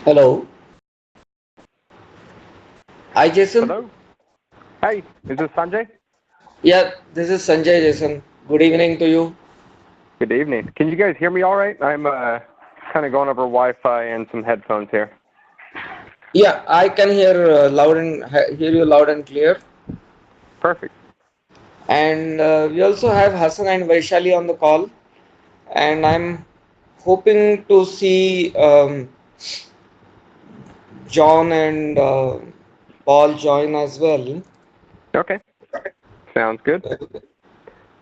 Hello. Hi, Jason. Hello. Hey, is this Sanjay? Yeah, this is Sanjay, Jason. Good evening to you. Good evening. Can you guys hear me all right? I'm kind of going over Wi-Fi and some headphones here. Yeah, I can hear hear you loud and clear. Perfect. And we also have Hassan and Vaishali on the call. And I'm hoping to see John and Paul join as well. Okay. Sounds good.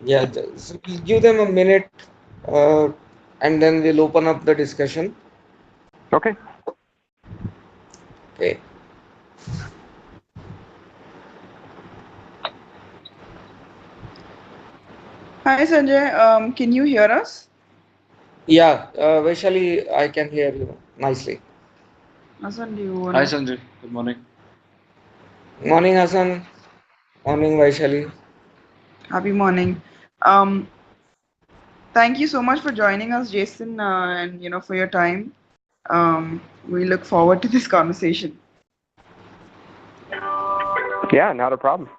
Yeah, just give them a minute, uh, and then we'll open up the discussion. Okay. Okay. Hi Sanjay, can you hear us? Yeah, Vaishali, I can hear you nicely. Hassan, do you Hi wanna? Sanjay, good morning. Morning, Hassan. Morning, Vaishali. Happy morning. Um, Thank you so much for joining us, Jason, and for your time. We look forward to this conversation. Yeah, not a problem.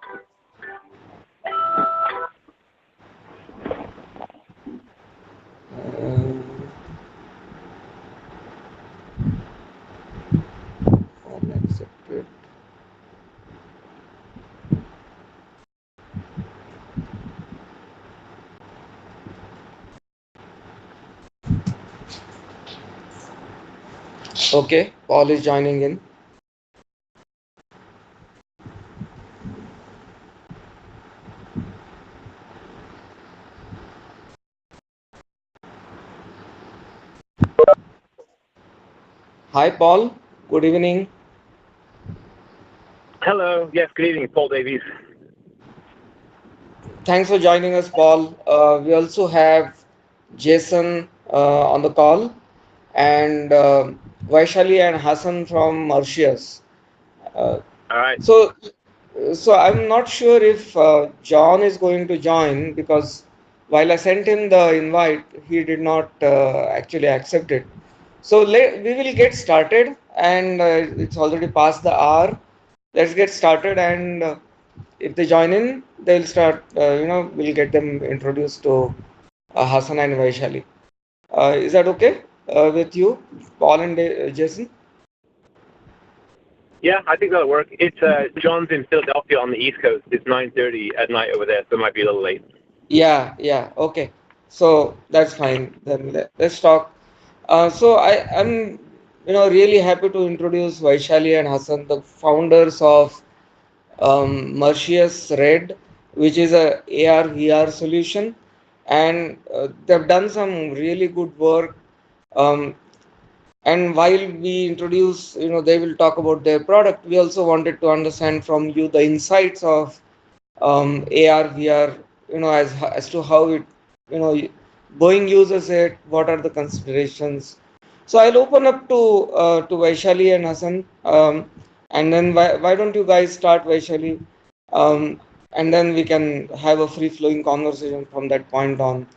Um, Unaccepted. Okay, Paul is joining in. Hi, Paul. Good evening. Hello. Yes, good evening, Paul Davies. Thanks for joining us, Paul. We also have Jason on the call and Vaishali and Hassan from Mauritius. Uh, All right. so, so I'm not sure if John is going to join because while I sent him the invite, he did not actually accept it. So we will get started, and it's already past the hour. Let's get started, and if they join in, they'll start. We'll get them introduced to Hassan and Vaishali. Is that okay with you, Paul and Jason? Yeah, I think that'll work. It's John's in Philadelphia on the East Coast. It's 9:30 at night over there, so it might be a little late. Yeah, yeah, okay. So that's fine. Then let's talk. I'm really happy to introduce Vaishali and Hassan, the founders of Merxius RED, which is a AR VR solution, and they've done some really good work. Um, and while we introduce, they will talk about their product. We also wanted to understand from you the insights of AR VR, as to how it, you know, Boeing uses it. What are the considerations? So I'll open up to Vaishali and Hassan, and then why don't you guys start, Vaishali, and then we can have a free flowing conversation from that point on.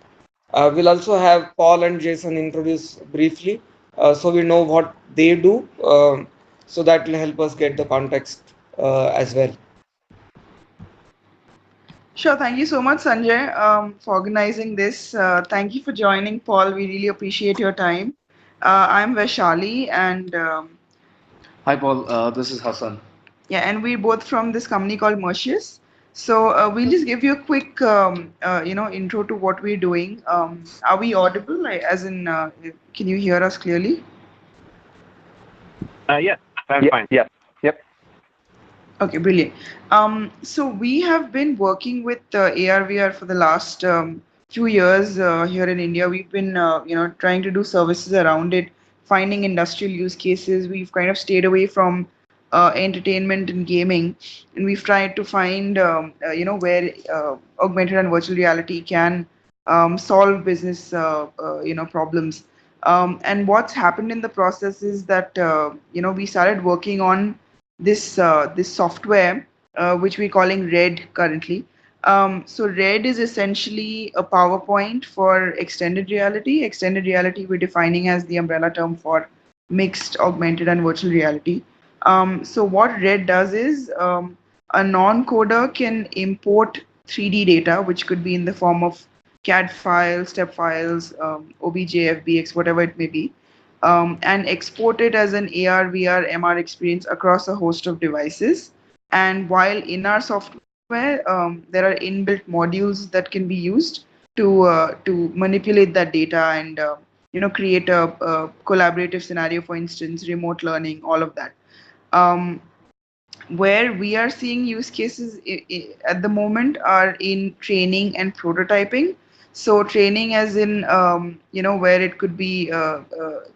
We'll also have Paul and Jason introduce briefly, so we know what they do, so that will help us get the context as well. Sure. Thank you so much, Sanjay, for organizing this. Thank you for joining, Paul. We really appreciate your time. I'm Vaishali, and Hi Paul, this is Hassan. yeah, and we're both from this company called Mercius. So we'll just give you a quick, intro to what we're doing. Are we audible? Like, as in, can you hear us clearly? Yeah, sounds Yeah. fine. Yes. Yep. Okay, brilliant. So we have been working with AR/VR for the last few years here in India. We've been, trying to do services around it, finding industrial use cases. We've kind of stayed away from entertainment and gaming, and we've tried to find, where augmented and virtual reality can solve business, problems. And what's happened in the process is that, we started working on this software which we're calling RED currently. So RED is essentially a PowerPoint for extended reality. Extended reality we're defining as the umbrella term for mixed, augmented, and virtual reality. So what RED does is a non-coder can import 3D data, which could be in the form of CAD files, step files, OBJ, FBX, whatever it may be, and export it as an AR, VR, MR experience across a host of devices. And while in our software, there are inbuilt modules that can be used to manipulate that data and create a collaborative scenario, for instance, remote learning, all of that. Um, where we are seeing use cases at the moment are in training and prototyping. So training as in where it could be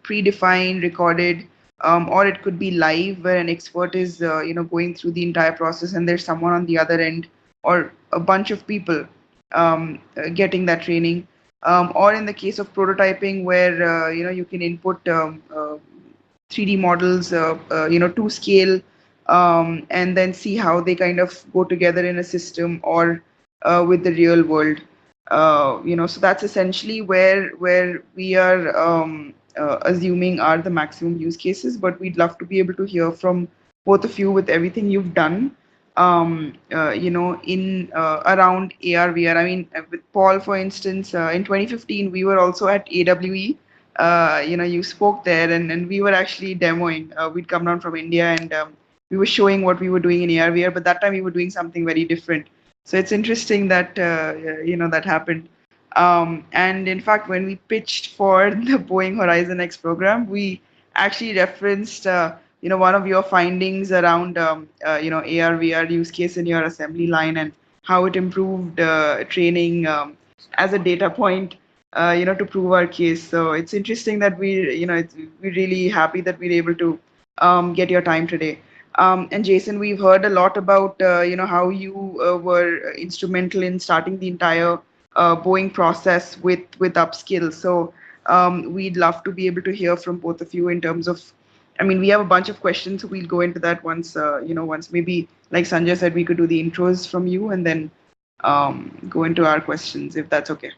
predefined, recorded, or it could be live where an expert is going through the entire process and there's someone on the other end or a bunch of people getting that training. Or in the case of prototyping where you can input 3D models, to scale, and then see how they kind of go together in a system or with the real world. So that's essentially where we are assuming are the maximum use cases. But we'd love to be able to hear from both of you with everything you've done. In around AR VR. I mean, with Paul, for instance, in 2015 we were also at AWE. You spoke there, and we were actually demoing. We'd come down from India, and we were showing what we were doing in AR VR. But that time we were doing something very different. So it's interesting that that happened. And in fact, when we pitched for the Boeing Horizon X program, we actually referenced one of your findings around AR VR use case in your assembly line and how it improved training as a data point to prove our case. So it's interesting that we're really happy that we're able to get your time today. And Jason, we've heard a lot about how you were instrumental in starting the entire Boeing process with upskill. So we'd love to be able to hear from both of you in terms of. I mean, we have a bunch of questions, so we'll go into that once. Once maybe, like Sanjay said, we could do the intros from you and then go into our questions, if that's okay.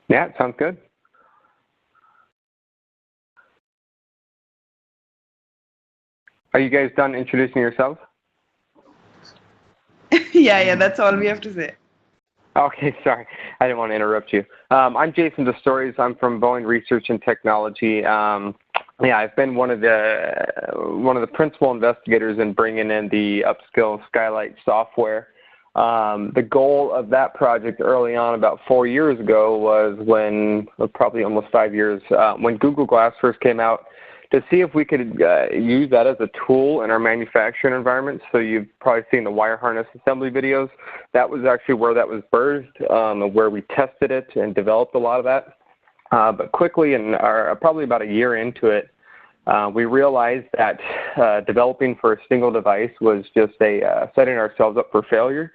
Yeah, sounds good. Are you guys done introducing yourselves? Yeah, that's all we have to say. Okay, sorry. I didn't want to interrupt you. I'm Jason DeStories. I'm from Boeing Research and Technology. I've been one of the principal investigators in bringing in the upskill Skylight software. The goal of that project early on, about 4 years ago, was probably almost 5 years, when Google Glass first came out, to see if we could use that as a tool in our manufacturing environment. So you've probably seen the wire harness assembly videos. That was actually where that was birthed, where we tested it and developed a lot of that. But quickly, probably about a year into it, we realized that developing for a single device was just setting ourselves up for failure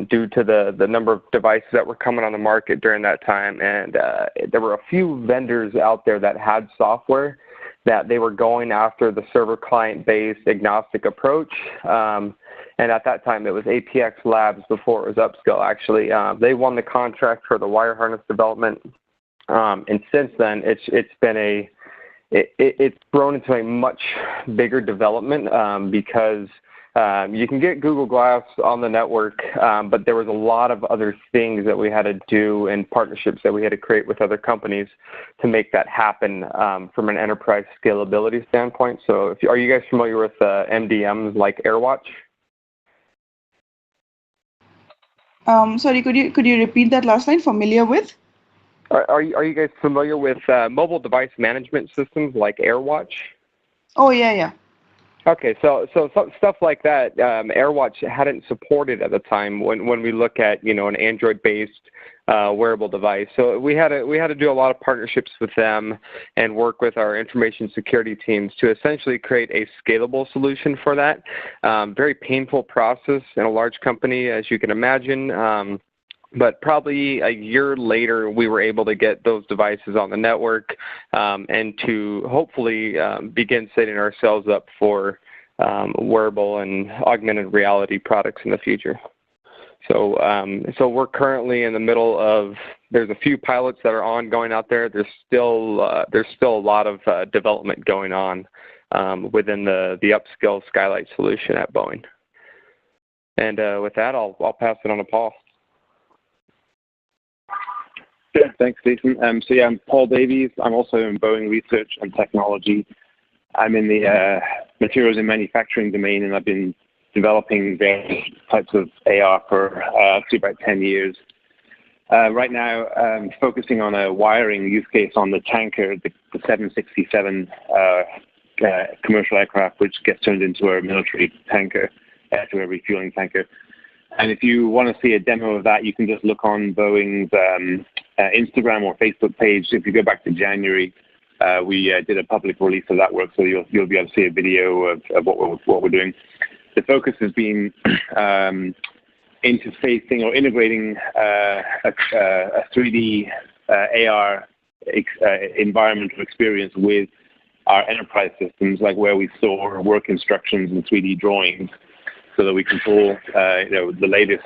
due to the number of devices that were coming on the market during that time. And there were a few vendors out there that had software that they were going after the server client-based agnostic approach. And at that time, it was APX Labs before it was Upskill, actually. They won the contract for the wire harness development. And since then, it's grown into a much bigger development because you can get Google Glass on the network, but there was a lot of other things that we had to do and partnerships that we had to create with other companies to make that happen from an enterprise scalability standpoint. So are you guys familiar with MDMs like AirWatch? Sorry, could you repeat that last line? Familiar with? Are you guys familiar with mobile device management systems like AirWatch? Oh, yeah. Okay, so stuff like that, AirWatch hadn't supported at the time when we look at an Android-based wearable device. So we had to do a lot of partnerships with them and work with our information security teams to essentially create a scalable solution for that. Very painful process in a large company, as you can imagine. But probably a year later, we were able to get those devices on the network and to hopefully begin setting ourselves up for wearable and augmented reality products in the future. So we're currently in the middle of there's a few pilots that are ongoing out there. There's still a lot of development going on within the upscale Skylight solution at Boeing. And with that, I'll pass it on to Paul. Sure, thanks, Jason. So yeah, I'm Paul Davies. I'm also in Boeing Research and Technology. I'm in the materials and manufacturing domain, and I've been developing various types of AR for about 10 years. Right now, I'm focusing on a wiring use case on the tanker, the 767 commercial aircraft, which gets turned into a military tanker, to a refueling tanker. And if you want to see a demo of that, you can just look on Boeing's Instagram or Facebook page. If you go back to January, we did a public release of that work, so you'll be able to see a video of what we're doing. The focus has been interfacing or integrating a 3D AR environmental experience with our enterprise systems, like where we store work instructions and 3D drawings, so that we can pull the latest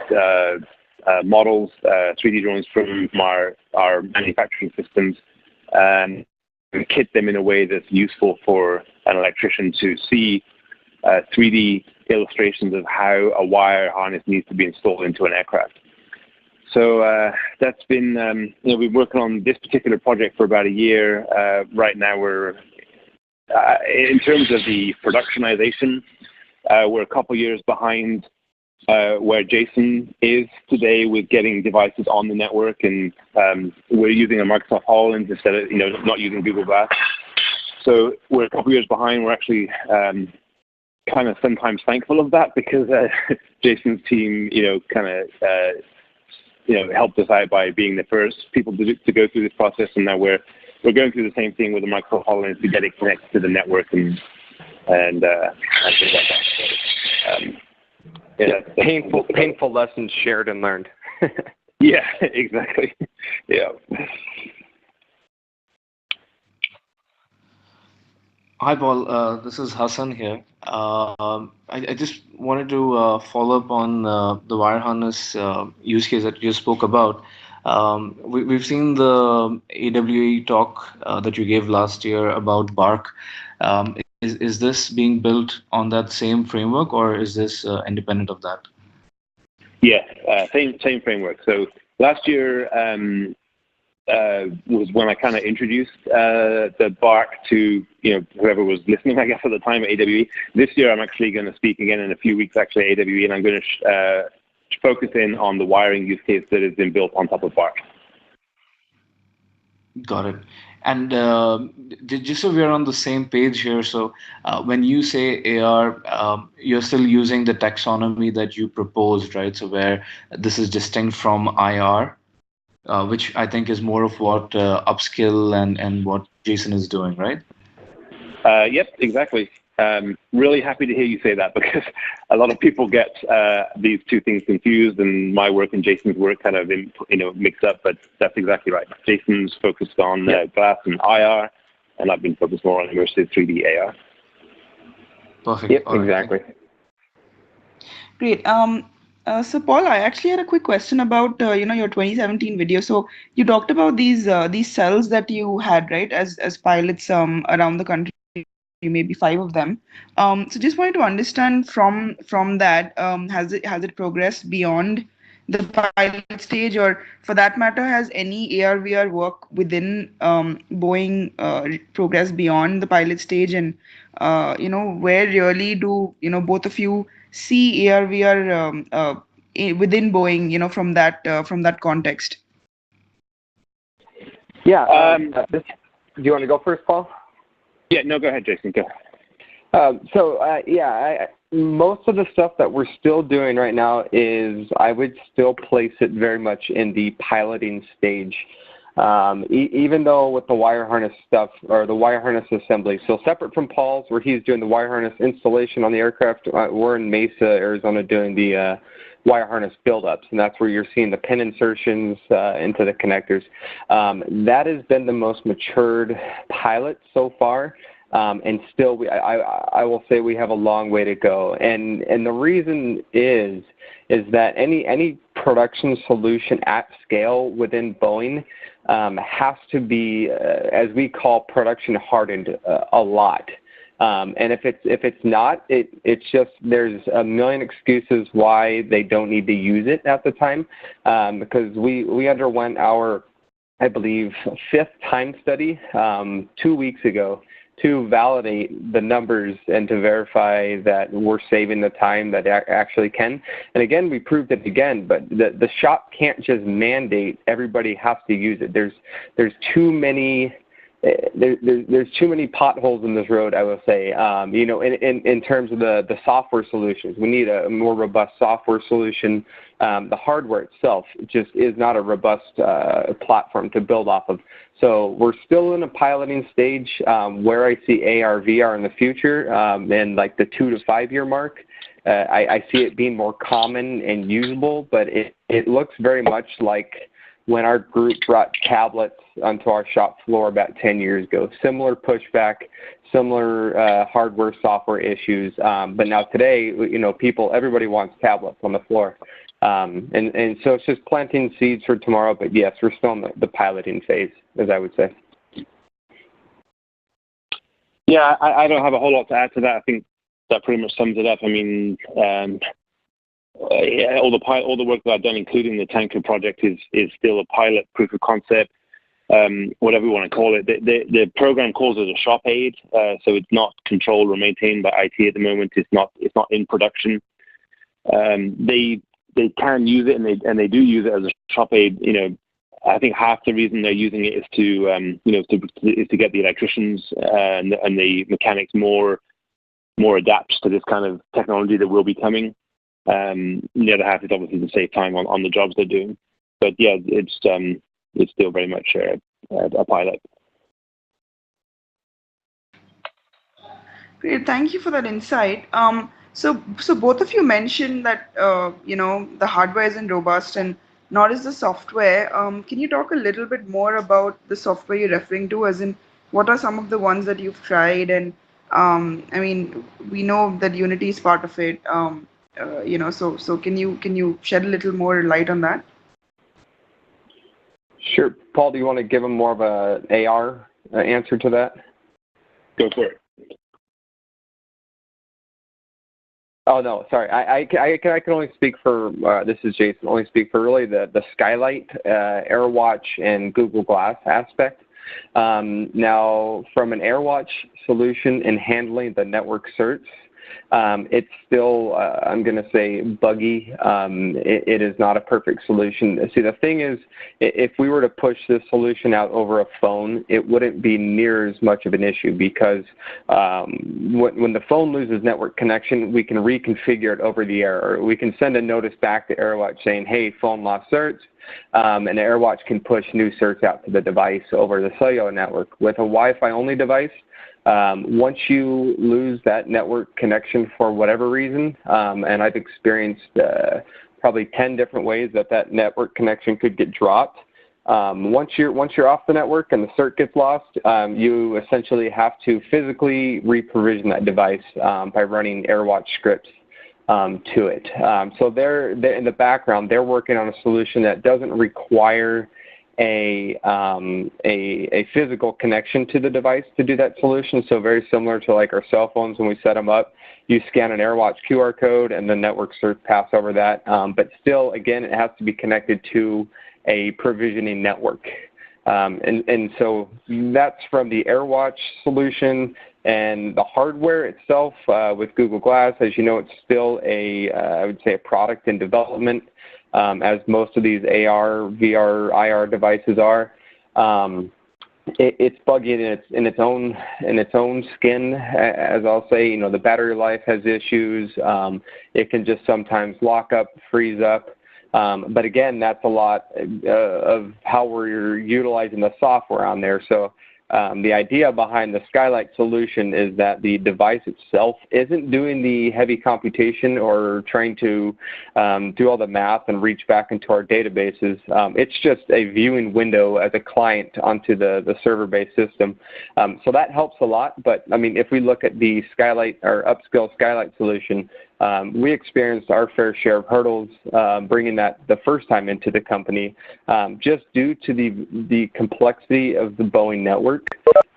models, 3D drawings from our manufacturing systems, and kit them in a way that's useful for an electrician to see 3D illustrations of how a wire harness needs to be installed into an aircraft. So that's been, we've been working on this particular project for about a year. Right now we're, in terms of the productionization, we're a couple years behind where Jason is today with getting devices on the network, and we're using a Microsoft HoloLens instead of, not using Google Glass. So we're a couple years behind. We're actually kind of sometimes thankful of that, because Jason's team, helped us out by being the first people to go through this process, and now we're going through the same thing with the Microsoft HoloLens to get it connected to the network and things like that. So, painful lessons shared and learned. Yeah, exactly. Yeah. Hi, Paul. This is Hassan here. I just wanted to follow up on the wire harness use case that you spoke about. We've seen the AWE talk that you gave last year about Bark. Is this being built on that same framework, or is this independent of that? Yeah, same framework. So last year was when I kind of introduced the Bark to whoever was listening, I guess, at the time at AWE. This year I'm actually going to speak again in a few weeks, actually, at AWE, and I'm going to focus in on the wiring use case that has been built on top of Bark. Got it. And just so we're on the same page here, so when you say AR, you're still using the taxonomy that you proposed, right? So where this is distinct from IR, which I think is more of what upskill and what Jason is doing, right? Yep, exactly. Really happy to hear you say that, because a lot of people get these two things confused, and my work and Jason's work kind of mixed up. But that's exactly right. Jason's focused on glass and IR, and I've been focused more on immersive 3D AR. Perfect. Yep, exactly. Great. So Paul, I actually had a quick question about your 2017 video. So you talked about these cells that you had, right, as pilots around the country, maybe 5 of them. So just wanted to understand from that, has it progressed beyond the pilot stage, or for that matter, has any AR VR work within Boeing progressed beyond the pilot stage, and where really do both of you see AR VR within Boeing, from that context? Yeah. Do you want to go first, Paul? Yeah, no, go ahead, Jason. Go. Most of the stuff that we're still doing right now is, I would still place it very much in the piloting stage. Even though with the wire harness stuff, or the wire harness assembly, so separate from Paul's, where he's doing the wire harness installation on the aircraft, we're in Mesa, Arizona, doing the wire harness buildups, and that's where you're seeing the pin insertions into the connectors. That has been the most matured pilot so far. and still, I will say we have a long way to go. And the reason is that any production solution at scale within Boeing has to be, as we call, production hardened a lot. And if it's not, it's just there's a million excuses why they don't need to use it at the time, because we underwent our, I believe, 5th time study 2 weeks ago to validate the numbers and to verify that we're saving the time that actually can. And again, we proved it again, but the shop can't just mandate everybody has to use it. There's too many there's too many potholes in this road, I will say. You know, in terms of the software solutions, we need a more robust software solution. The hardware itself just is not a robust platform to build off of. So we're still in a piloting stage where I see AR, VR in the future, in like the 2 to 5 year mark. I see it being more common and usable, but it looks very much like when our group brought tablets onto our shop floor about 10 years ago. Similar pushback, similar hardware, software issues. But now today, you know, everybody wants tablets on the floor. And so it's just planting seeds for tomorrow. But yes, we're still in the piloting phase, as I would say. Yeah, I don't have a whole lot to add to that. I think that pretty much sums it up. I mean, yeah, all the work that I've done, including the tanker project, is still a pilot, proof of concept, whatever you want to call it. The program calls it a shop aid, so it's not controlled or maintained by IT at the moment. It's not in production. They can use it, and they do use it as a shop aid. You know, I think half the reason they're using it is to get the electricians and the mechanics more adept to this kind of technology that will be coming. The other half is obviously to save time on the jobs they're doing. But yeah, it's still very much a pilot. Great, thank you for that insight. So both of you mentioned that you know, the hardware isn't robust and nor is the software. Can you talk a little bit more about the software you're referring to, as in what are some of the ones that you've tried? And I mean, we know that Unity is part of it. You know, so can you shed a little more light on that? Sure. Paul, do you want to give him more of a AR answer to that? Go for it. Oh, no, sorry. I can only speak for, this is Jason, only speak for really the Skylight, AirWatch, and Google Glass aspect. Now, from an AirWatch solution in handling the network certs, it's still, I'm going to say, buggy. It is not a perfect solution. See, the thing is, if we were to push this solution out over a phone, it wouldn't be near as much of an issue, because when the phone loses network connection, we can reconfigure it over the air. Or we can send a notice back to AirWatch saying, hey, phone lost certs, and AirWatch can push new certs out to the device over the cellular network. With a Wi-Fi only device, once you lose that network connection for whatever reason, and I've experienced probably 10 different ways that network connection could get dropped. Once you're off the network and the cert gets lost, you essentially have to physically reprovision that device by running AirWatch scripts to it. So they're in the background, they're working on a solution that doesn't require a physical connection to the device to do that solution. So very similar to like our cell phones when we set them up. You scan an AirWatch QR code and the network certs pass over that. But still, again, it has to be connected to a provisioning network. And so that's from the AirWatch solution. And the hardware itself with Google Glass, as you know, it's still I would say a product in development, as most of these AR, VR, IR devices are. It's buggy in its own skin, as I'll say. You know, the battery life has issues. It can just sometimes lock up, freeze up. But again, that's a lot of how we're utilizing the software on there. So The idea behind the Skylight solution is that the device itself isn't doing the heavy computation or trying to do all the math and reach back into our databases. It's just a viewing window as a client onto the server-based system. So that helps a lot. But I mean, if we look at the Skylight or upscale Skylight solution, we experienced our fair share of hurdles bringing that the first time into the company, just due to the complexity of the Boeing network.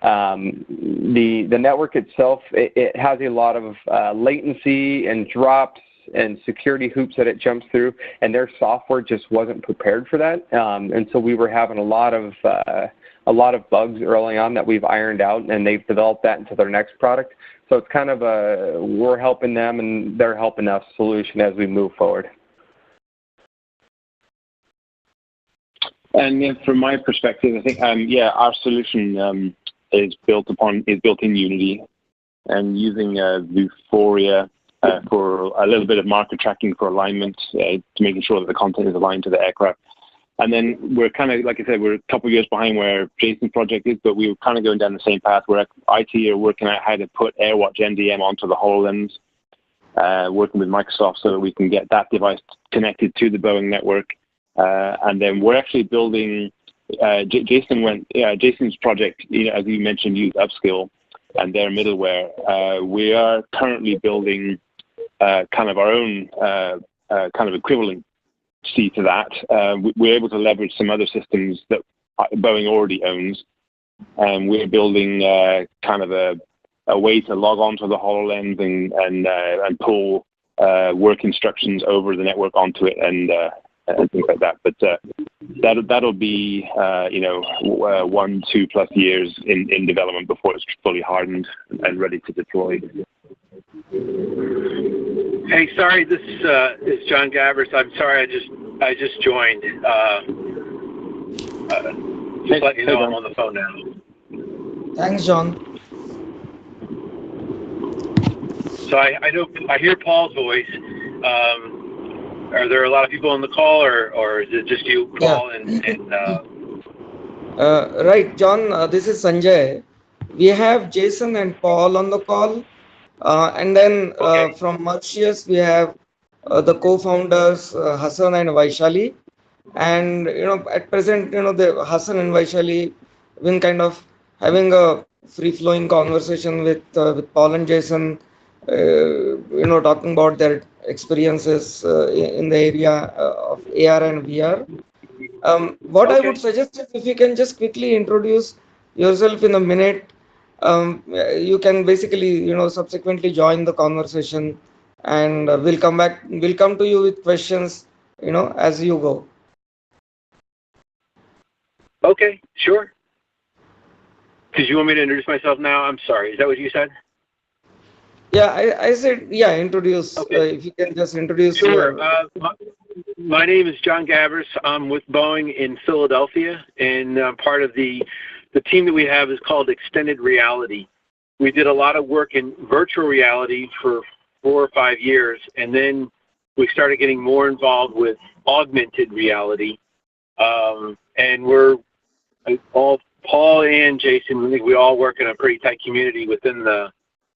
The network itself, it has a lot of latency and drops and security hoops that it jumps through, and their software just wasn't prepared for that. And so we were having a lot of bugs early on that we've ironed out, and they've developed that into their next product. So it's kind of a we're helping them and they're helping us solution as we move forward. And from my perspective, I think our solution is built in Unity, and using Vuforia for a little bit of marker tracking for alignment, to making sure that the content is aligned to the aircraft. And then we're kind of, like I said, we're a couple of years behind where Jason's project is, but we were kind of going down the same path where IT are working out how to put AirWatch MDM onto the HoloLens, working with Microsoft so that we can get that device connected to the Boeing network. And then we're actually building, Jason's project, as you mentioned, used Upskill and their middleware. We are currently building kind of our own kind of equivalent to that. We're able to leverage some other systems that Boeing already owns, and we're building kind of a way to log on to the HoloLens and pull work instructions over the network onto it and things like that. But that'll be 1-2+ years in development before it's fully hardened and ready to deploy. Hey, sorry, this is John Gavers. I'm sorry, I just joined. Just let you know I'm on the phone now. Thanks, John. So I hear Paul's voice. Are there a lot of people on the call, or is it just you, Paul, Yeah. Right, John, this is Sanjay. We have Jason and Paul on the call. And then from Merxius, we have the co-founders, Hassan and Vaishali. And, at present, the Hassan and Vaishali been kind of having a free-flowing conversation with Paul and Jason, talking about their experiences in the area of AR and VR. What I would suggest is if you can just quickly introduce yourself in a minute. You can basically, subsequently join the conversation, and we'll come to you with questions, as you go. Okay, sure. Did you want me to introduce myself now? I'm sorry. Is that what you said? Yeah, I said, yeah, introduce. Okay. If you can just introduce. Sure. My name is John Gavers. I'm with Boeing in Philadelphia, and part of the team that we have is called Extended Reality. We did a lot of work in virtual reality for 4 or 5 years, and then we started getting more involved with augmented reality. And we're all, Paul and Jason, I think we all work in a pretty tight community within the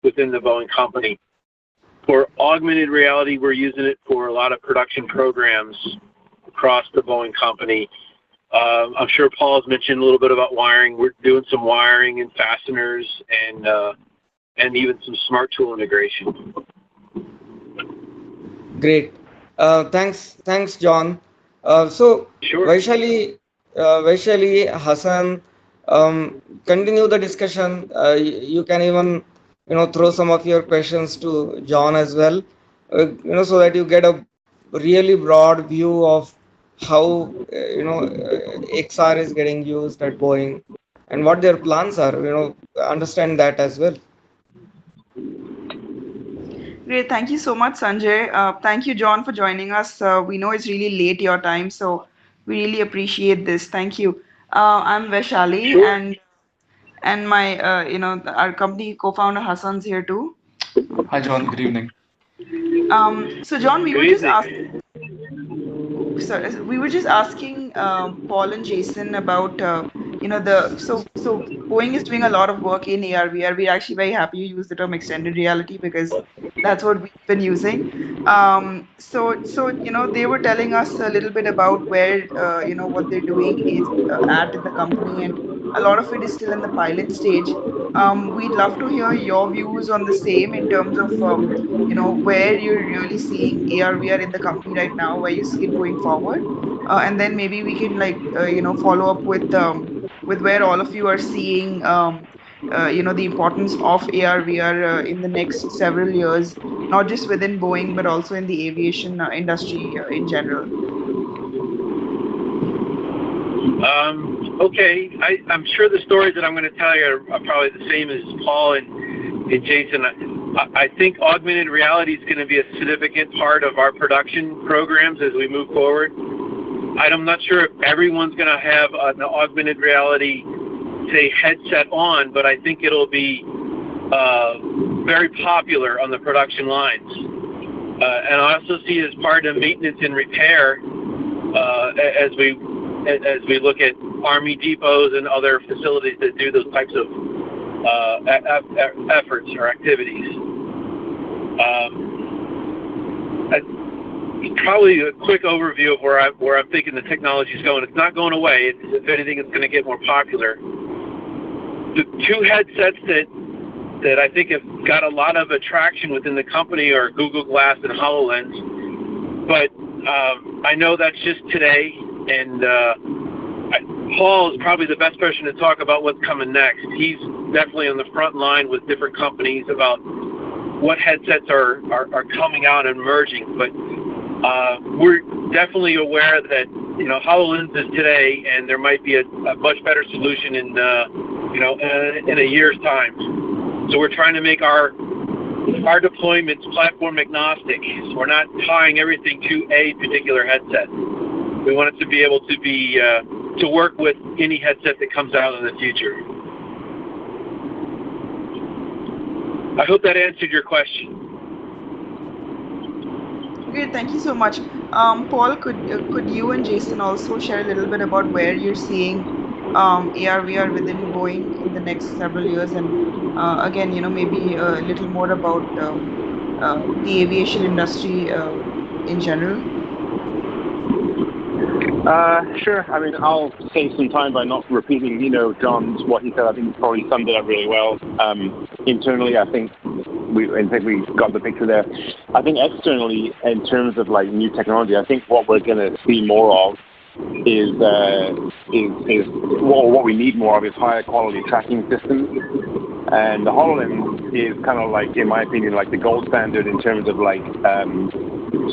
Boeing company. For augmented reality, we're using it for a lot of production programs across the Boeing company. I'm sure Paul's mentioned a little bit about wiring. We're doing some wiring and fasteners and even some smart tool integration. Great. Thanks, John. So Sure. Vaishali, Hassan, continue the discussion. You can even, throw some of your questions to John as well, so that you get a really broad view of how, XR is getting used at Boeing and what their plans are, understand that as well. Great. Thank you so much, Sanjay. Thank you, John, for joining us. We know it's really late your time, so we really appreciate this. Thank you. I'm Vaishali, Sure. and my our company co-founder Hassan's here too. Hi, John. Good evening. So John, we Good were just evening. asking Paul and Jason about so Boeing is doing a lot of work in AR VR. We're actually very happy you use the term extended reality because that's what we've been using. They were telling us a little bit about where what they're doing is at in the company, and a lot of it is still in the pilot stage. We'd love to hear your views on the same in terms of where you're really seeing AR VR in the company right now, where you see it going forward, and then maybe we can follow up with where all of you are seeing the importance of AR VR in the next several years, not just within Boeing but also in the aviation industry in general. Okay, I'm sure the stories that I'm going to tell you are probably the same as Paul and Jason. I think augmented reality is going to be a significant part of our production programs as we move forward. I'm not sure if everyone's going to have an augmented reality, say, headset on, but I think it'll be very popular on the production lines. And I also see it as part of maintenance and repair as we look at Army depots and other facilities that do those types of efforts or activities. Probably a quick overview of where I'm thinking the technology is going. It's not going away. If anything, it's going to get more popular. The two headsets that I think have got a lot of attraction within the company are Google Glass and HoloLens. But I know that's just today, and Paul is probably the best person to talk about what's coming next. He's definitely on the front line with different companies about what headsets are coming out and emerging. But we're definitely aware that HoloLens is today, and there might be a much better solution in a year's time. So we're trying to make our deployments platform agnostic. So we're not tying everything to a particular headset. We want it to be able to be to work with any headset that comes out in the future. I hope that answered your question. Great, thank you so much. Paul, could you and Jason also share a little bit about where you're seeing AR VR within Boeing in the next several years, and again, maybe a little more about the aviation industry in general? Sure. I mean, I'll save some time by not repeating, John's what he said. I think he probably summed it up really well. Internally, I think we got the picture there. I think externally, in terms of like new technology, I think what we're going to see more of is what we need more of is higher quality tracking systems. And the HoloLens is kind of like, in my opinion, like the gold standard in terms of like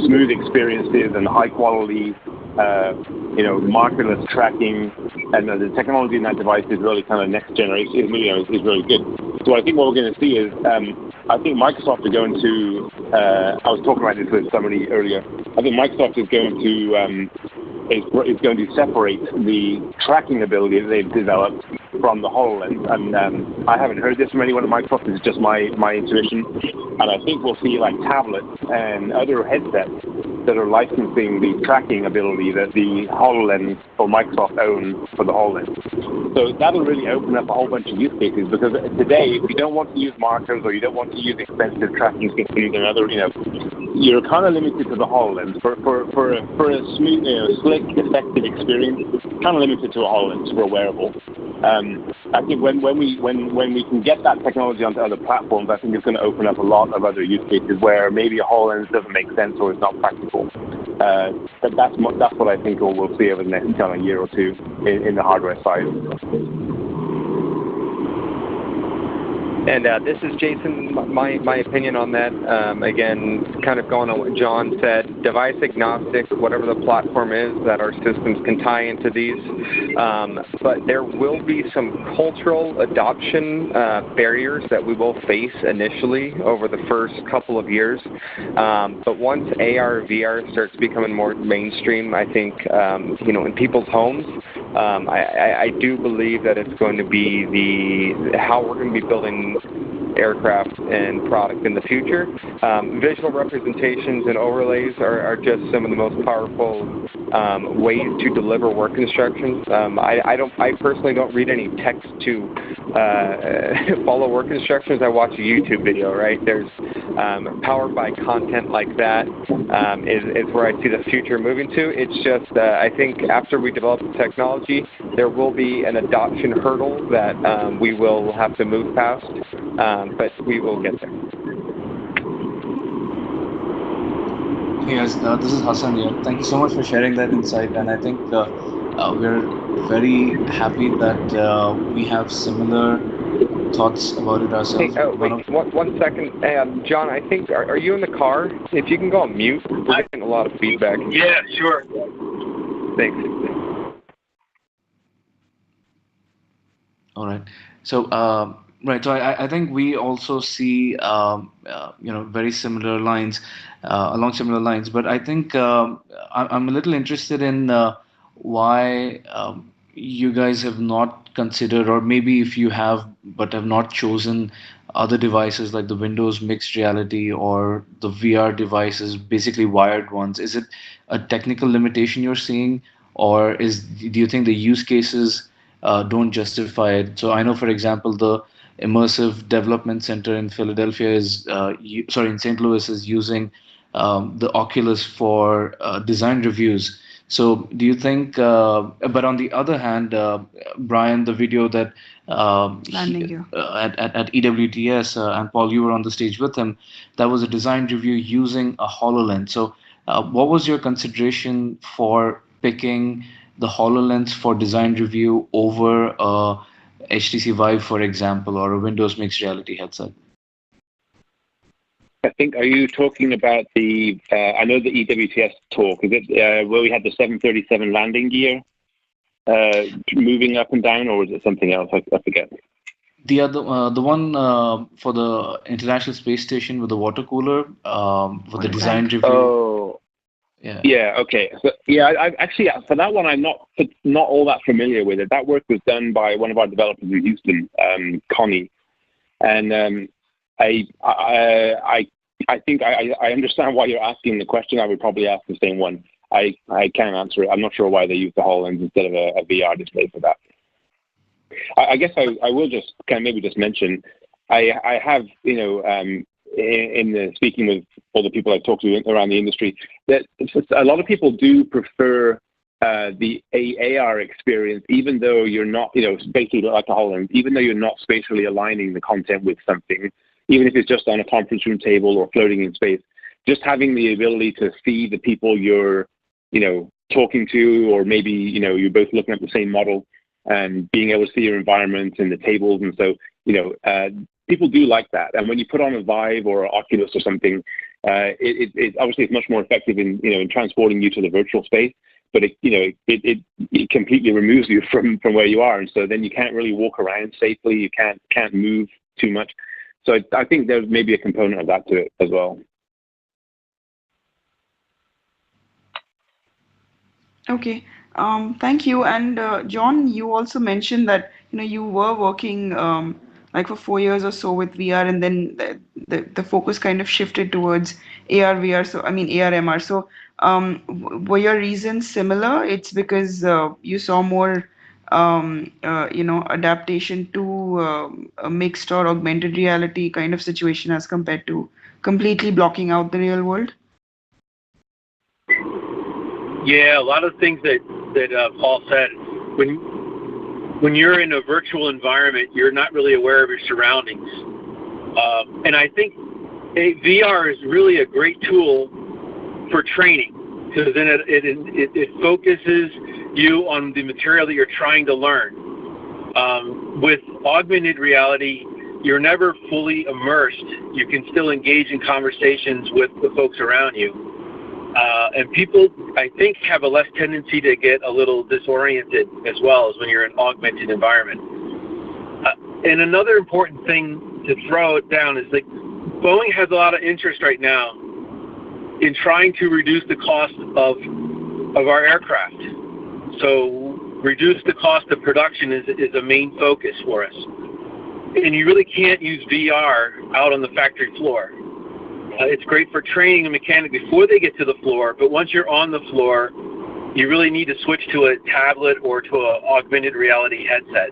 smooth experiences and high quality markerless tracking, and the technology in that device is really kind of next generation. Is really good. So I think what we're going to see is, I think Microsoft are going to. I was talking about this with somebody earlier. I think Microsoft is going to separate the tracking ability that they've developed from the HoloLens. And I haven't heard this from anyone at Microsoft. This is just my intuition. And I think we'll see like tablets and other headsets that are licensing the tracking ability that the HoloLens or Microsoft own for the HoloLens. So that'll really open up a whole bunch of use cases, because today, if you don't want to use markers or you don't want to use expensive tracking systems and other, you're kind of limited to the HoloLens. For a smooth, slick, effective experience, kind of limited to a HoloLens for a wearable. I think when we can get that technology onto other platforms, I think it's going to open up a lot of other use cases where maybe a HoloLens doesn't make sense or it's not practical. But that's what I think we'll see over the next kind of year or two in the hardware side. And this is Jason. My opinion on that, again, kind of going on what John said, device agnostic, whatever the platform is that our systems can tie into these. But there will be some cultural adoption barriers that we will face initially over the first couple of years. But once AR, VR starts becoming more mainstream, I think, in people's homes, I do believe that it's going to be how we're going to be building aircraft and product in the future. Visual representations and overlays are just some of the most powerful ways to deliver work instructions. I personally don't read any text to follow work instructions. I watch a YouTube video, right? There's powered by content like that is where I see the future moving to. It's just, I think after we develop the technology, there will be an adoption hurdle that we will have to move past, but we will get there. Hey guys, this is Hassan here. Thank you so much for sharing that insight, and I think we're very happy that we have similar thoughts about it ourselves. Hey, wait, one second. John, I think, are you in the car? If you can go on mute, we're getting a lot of feedback. Yeah, sure. Thanks. All right. So, right. So I think we also see, very similar lines, along similar lines. But I think I'm a little interested in why you guys have not considered, or maybe if you have, but have not chosen other devices like the Windows mixed reality or the VR devices, basically wired ones. Is it a technical limitation you're seeing, or do you think the use cases don't justify it? So I know, for example, the Immersive Development Center in Philadelphia in St. Louis is using the Oculus for design reviews. So do you think, but on the other hand, Brian, the video that at EWTS, and Paul, you were on the stage with him, that was a design review using a HoloLens. So what was your consideration for picking the HoloLens for design review over a HTC Vive, for example, or a Windows mixed reality headset? I think, are you talking about the, I know the EWTS talk, is it where we had the 737 landing gear moving up and down, or was it something else? I forget. The other, the one for the International Space Station with the water cooler, for the design review. Oh, yeah. Yeah. Okay. So, yeah, I actually, for that one, I'm not all that familiar with it. That work was done by one of our developers in Houston, Connie, and I think I understand why you're asking the question. I would probably ask the same one. I can't answer it. I'm not sure why they use the HoloLens instead of a VR display for that. I guess I will just kind of maybe just mention, I have, in the speaking with all the people I've talked to around the industry, that a lot of people do prefer the AR experience, even though you're not, basically like the HoloLens, even though you're not spatially aligning the content with something, even if it's just on a conference room table or floating in space, just having the ability to see the people you're, talking to, or maybe, you're both looking at the same model and being able to see your environment and the tables. And so, people do like that. And when you put on a Vive or an Oculus or something, it obviously it's much more effective in, in transporting you to the virtual space, but it completely removes you from where you are. And so then you can't really walk around safely. You can't move too much. So I think there's maybe a component of that to it as well. Okay, thank you. And John, you also mentioned that you were working like for 4 years or so with VR, and then the focus kind of shifted towards AR VR. So I mean AR MR. So were your reasons similar? It's because you saw more adaptation to a mixed or augmented reality kind of situation as compared to completely blocking out the real world? Yeah, a lot of things that Paul said. When you're in a virtual environment, you're not really aware of your surroundings. And I think VR is really a great tool for training, because then it focuses you on the material that you're trying to learn. With augmented reality, you're never fully immersed. You can still engage in conversations with the folks around you. And people, I think, have a less tendency to get a little disoriented as well as when you're in an augmented environment. And another important thing to throw it down is like Boeing has a lot of interest right now in trying to reduce the cost of our aircraft. So reduce the cost of production is a main focus for us. and you really can't use VR out on the factory floor. It's great for training a mechanic before they get to the floor, but once you're on the floor, you really need to switch to a tablet or to an augmented reality headset.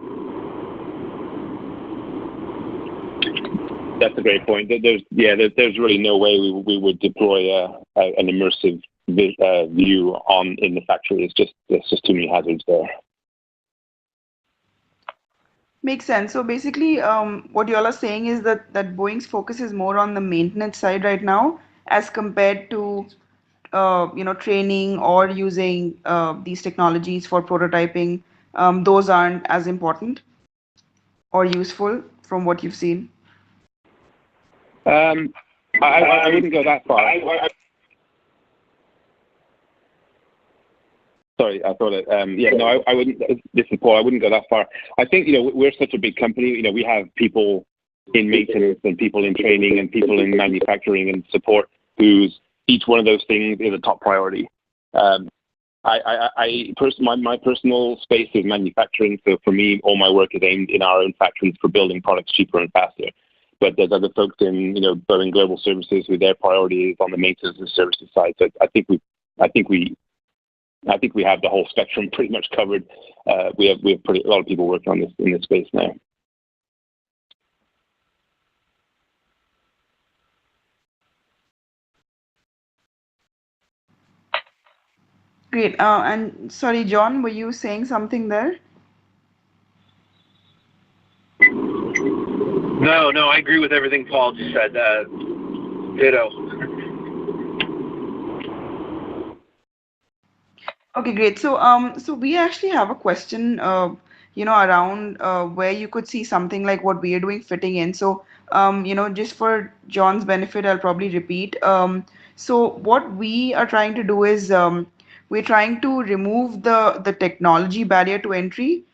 That's a great point. There's really no way we would deploy an immersive view in the factory. There's just too many hazards there. Makes sense. So basically, what you all are saying is that Boeing's focus is more on the maintenance side right now, as compared to training or using these technologies for prototyping. Those aren't as important or useful from what you've seen. I wouldn't go that far. Sorry, I thought it. I wouldn't. This is Paul. I wouldn't go that far. I think we're such a big company. We have people in maintenance and people in training and people in manufacturing and support whose each one of those things is a top priority. My personal space is manufacturing, so for me, all my work is aimed in our own factories for building products cheaper and faster. But there's other folks in Boeing Global Services who their priority is on the maintenance and services side. So I think we have the whole spectrum pretty much covered. We have a lot of people working on this in this space now. Great. And sorry, John, were you saying something there? No, I agree with everything Paul just said. Ditto. Okay, great. So we actually have a question, around where you could see something like what we are doing fitting in. So, just for John's benefit, I'll probably repeat. So what we are trying to do is we're trying to remove the technology barrier to entry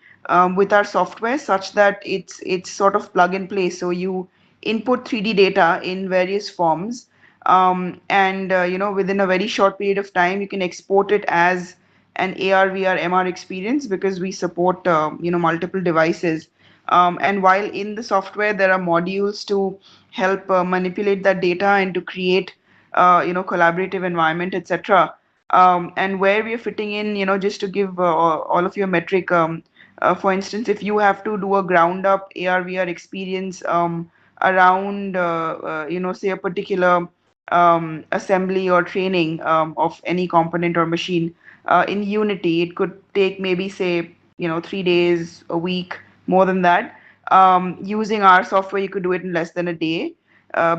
with our software, such that it's sort of plug and play. So you input 3D data in various forms, and within a very short period of time, you can export it as an AR, VR, MR experience, because we support multiple devices. And while in the software there are modules to help manipulate that data and to create collaborative environment, etc. And where we are fitting in, just to give all of you a metric. For instance, if you have to do a ground up AR, VR experience around say a particular assembly or training of any component or machine, in Unity, it could take maybe, say, 3 days, a week, more than that. Using our software, you could do it in less than a day,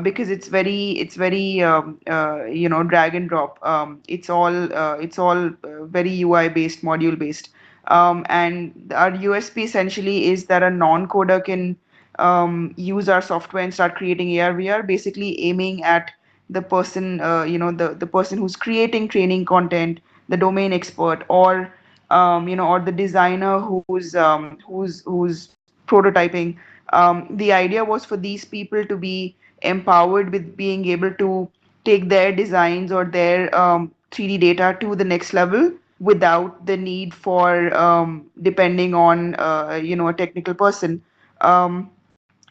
because it's very drag and drop. It's all very UI based, module based. And our USP essentially is that a non-coder can use our software and start creating AR, VR, basically aiming at the person, the person who's creating training content, the domain expert, or or the designer who's prototyping. The idea was for these people to be empowered with being able to take their designs or their 3D data to the next level without the need for depending on a technical person. Um,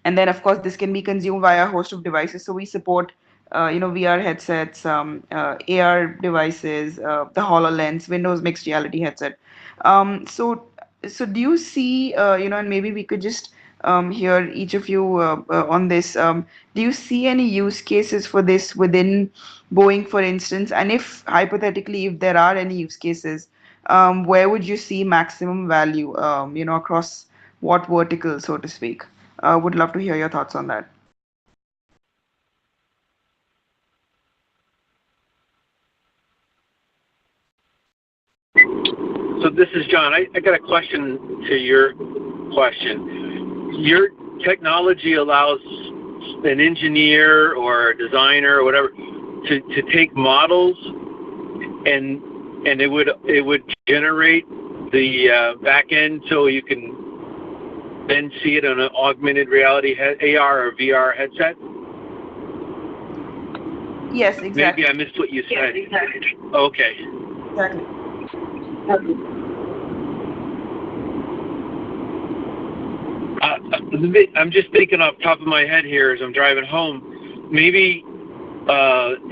and then of course this can be consumed via a host of devices, so we support VR headsets, AR devices, the HoloLens, Windows mixed reality headset. So do you see, and maybe we could just hear each of you on this. Do you see any use cases for this within Boeing, for instance? And if hypothetically, if there are any use cases, where would you see maximum value, across what vertical, so to speak? Would love to hear your thoughts on that. So this is John. I got a question to your question. Your technology allows an engineer or a designer or whatever to take models and it would generate the back end so you can then see it on an augmented reality AR or VR headset? Yes, exactly. Maybe I missed what you said. Yes, exactly. Okay. Exactly. I'm just thinking off the top of my head here as I'm driving home. Maybe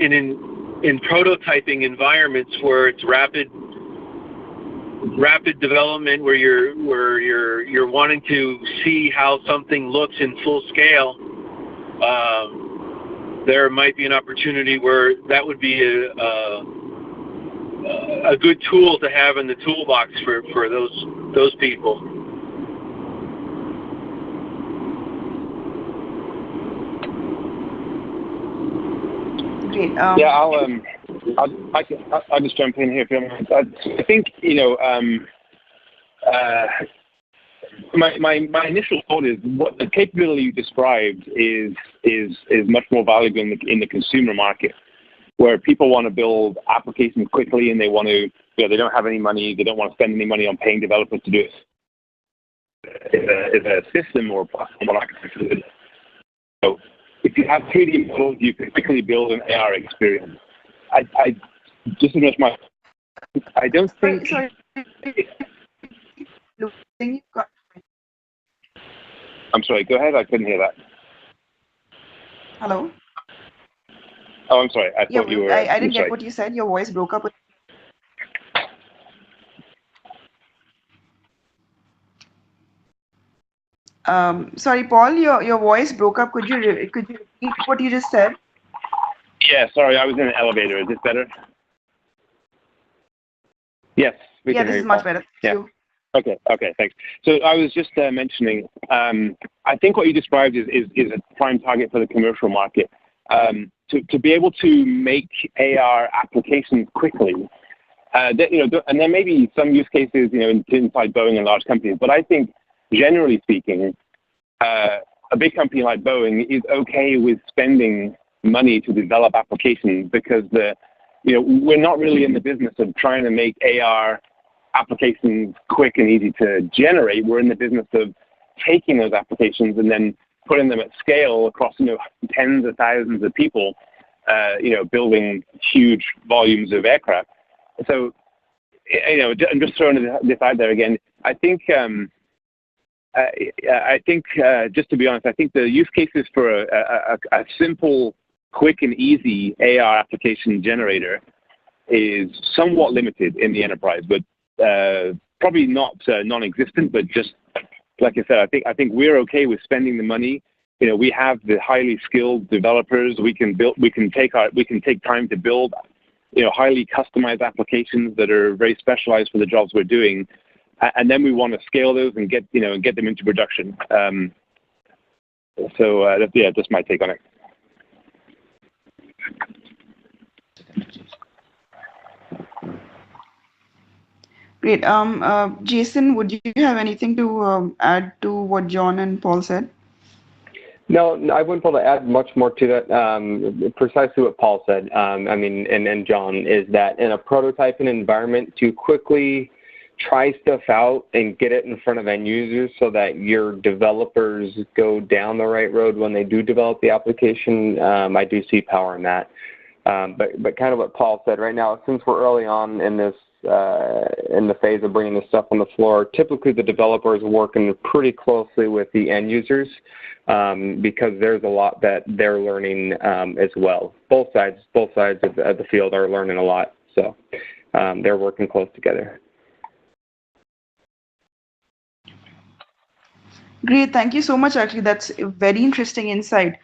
in prototyping environments where it's rapid development, where you're wanting to see how something looks in full scale. There might be an opportunity where that would be a good tool to have in the toolbox for those people. Great. Yeah, I'll just jump in here if you don't mind. I think my initial thought is what the capability you described is much more valuable in the consumer market, where people want to build applications quickly and they want to, they don't have any money, they don't want to spend any money on paying developers to do it. If a system or a platform or architecture, so if you have 3D models, you can quickly build an AR experience. I just as much I don't think. Sorry. I'm sorry. Go ahead. I couldn't hear that. Hello. Oh, I'm sorry. I thought you were. I didn't get what you said. Your voice broke up. Sorry, Paul. Your voice broke up. Could you repeat what you just said? Yeah. Sorry, I was in an elevator. Is this better? Yes. We can this hear is you, much Paul. better. Yeah. Thank you. Okay, thanks. So I was just mentioning, I think what you described is a prime target for the commercial market. To be able to make AR applications quickly, and there may be some use cases, inside Boeing and large companies, but I think generally speaking, a big company like Boeing is okay with spending money to develop applications because we're not really in the business of trying to make AR applications quick and easy to generate. We're in the business of taking those applications and then putting them at scale across tens of thousands of people, building huge volumes of aircraft. So, I'm just throwing this out there again. I think just to be honest, I think the use cases for a simple, quick and easy AR application generator is somewhat limited in the enterprise, but probably not non-existent, but just like I said, I think we're okay with spending the money. We have the highly skilled developers. We can take time to build, highly customized applications that are very specialized for the jobs we're doing, and then we want to scale those and get them into production. That's my take on it. Great. Jason, would you have anything to add to what John and Paul said? No, I wouldn't be able to add much more to that. Precisely what Paul said, and John, is that in a prototyping environment, to quickly try stuff out and get it in front of end users so that your developers go down the right road when they do develop the application, I do see power in that. But kind of what Paul said, right now, since we're early on in this, in the phase of bringing this stuff on the floor, typically the developers are working pretty closely with the end users because there's a lot that they're learning as well. Both sides of the field are learning a lot, so they're working close together. Great, thank you so much. Actually, that's a very interesting insight.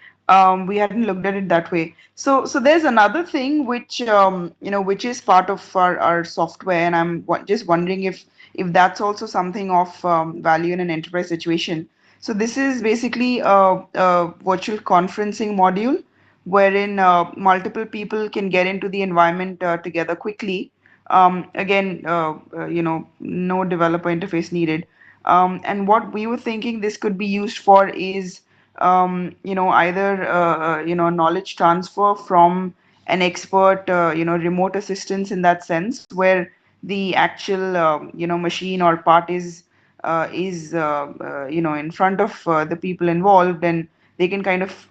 We hadn't looked at it that way. So there's another thing which which is part of our software, and I'm just wondering if that's also something of value in an enterprise situation. So this is basically a virtual conferencing module wherein multiple people can get into the environment together quickly. Again, no developer interface needed. And what we were thinking this could be used for is either knowledge transfer from an expert, remote assistance in that sense, where the actual machine or part is in front of the people involved, and they can kind of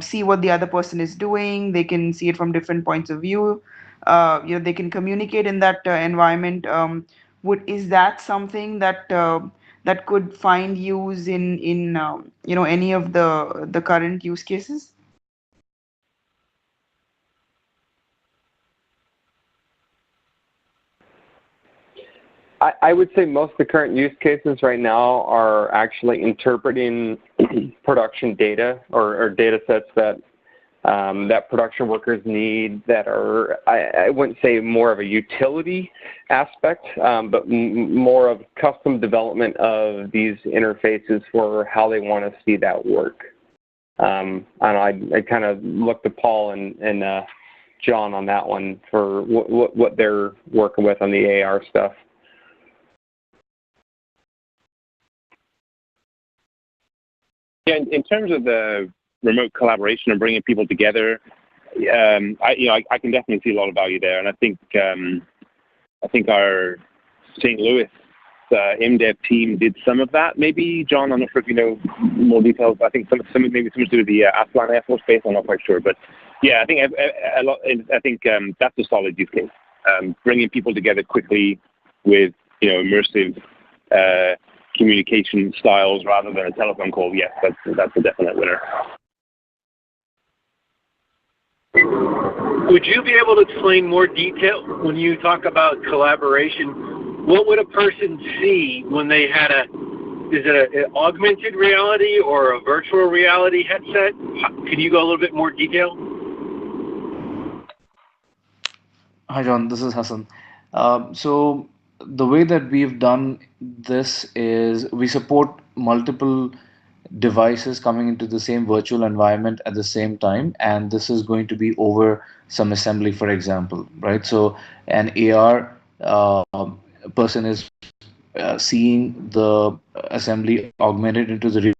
see what the other person is doing. They can see it from different points of view. They can communicate in that environment. Is that something that that could find use in any of the current use cases? I would say most of the current use cases right now are actually interpreting production data or data sets that that production workers need that are, I wouldn't say more of a utility aspect, but more of custom development of these interfaces for how they want to see that work. I kind of look to Paul and John on that one for what they're working with on the AR stuff. Yeah, in terms of the remote collaboration and bringing people together, I can definitely see a lot of value there, and I think our St. Louis IMDev team did some of that. Maybe John, I'm not sure if you know more details. I think maybe some to do with the Aslan Air Force Base. I'm not quite sure, but yeah, I think that's a solid use case. Bringing people together quickly with immersive communication styles rather than a telephone call. Yes, that's a definite winner. Would you be able to explain more detail when you talk about collaboration? What would a person see when they had is it an augmented reality or a virtual reality headset? Can you go a little bit more detail? Hi, John. This is Hassan. So the way that we've done this is we support multiple devices coming into the same virtual environment at the same time, and this is going to be over some assembly, for example, right? So an AR person is seeing the assembly augmented into the